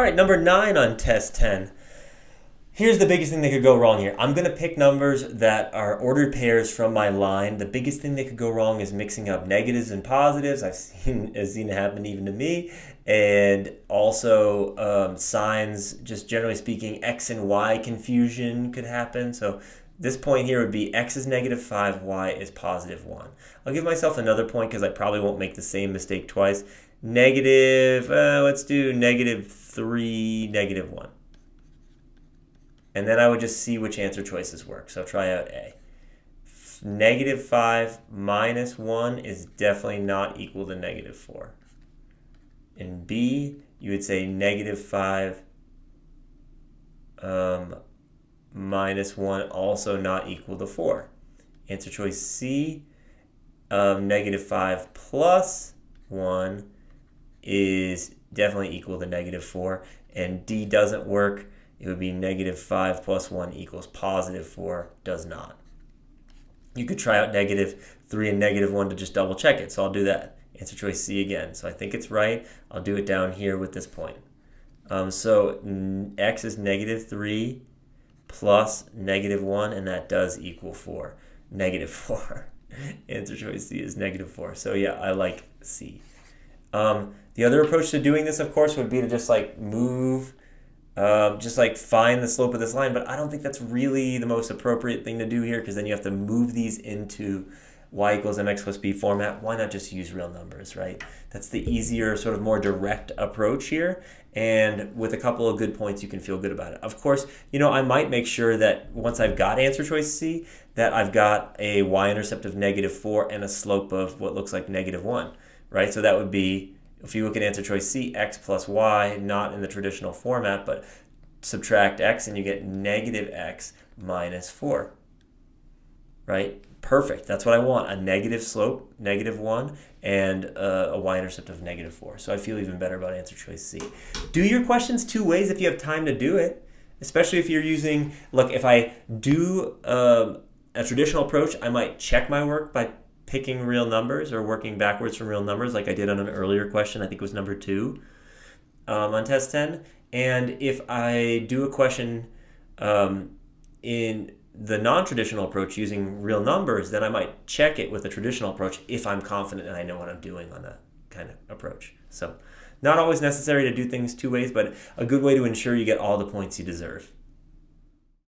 All right, number 9 on test 10. Here's the biggest thing that could go wrong here. I'm going to pick numbers that are ordered pairs from my line. The biggest thing that could go wrong is mixing up negatives and positives. I've seen it happen even to me. And also signs, just generally speaking, X and Y confusion could happen. So this point here would be X is -5, Y is +1. I'll give myself another point because I probably won't make the same mistake twice. Let's do -3, -1. And then I would just see which answer choices work. So try out A. -5 minus 1 is definitely not equal to -4. In B, you would say -5 minus 1 also not equal to 4. Answer choice C, -5 plus 1 is definitely equal to -4. And D doesn't work. It would be -5 plus 1 equals +4, does not. You could try out -3 and -1 to just double check it, so I'll do that. Answer choice C again. So I think it's right. I'll do it down here with this point. So X is -3 plus -1, and that does equal 4. -4. Answer choice C is -4. So yeah, I like C. The other approach to doing this, of course, would be to just like move, just like find the slope of this line, but I don't think that's really the most appropriate thing to do here because then you have to move these into y equals mx plus b format. Why not just use real numbers, right? That's the easier, sort of more direct approach here, and with a couple of good points, you can feel good about it. Of course, I might make sure that once I've got answer choice C, that I've got a y-intercept of -4 and a slope of what looks like -1, right? So that would be, if you look at answer choice C, x plus y, not in the traditional format, but subtract x and you get -x minus 4, right? Perfect. That's what I want, a negative slope, -1, and a y-intercept of -4. So I feel even better about answer choice C. Do your questions two ways if you have time to do it, especially if you're using, look, if I do a traditional approach, I might check my work by picking real numbers or working backwards from real numbers like I did on an earlier question. I think it was number 2 on test 10. And if I do a question in the non-traditional approach using real numbers, then I might check it with a traditional approach if I'm confident and I know what I'm doing on that kind of approach. So not always necessary to do things two ways, but a good way to ensure you get all the points you deserve.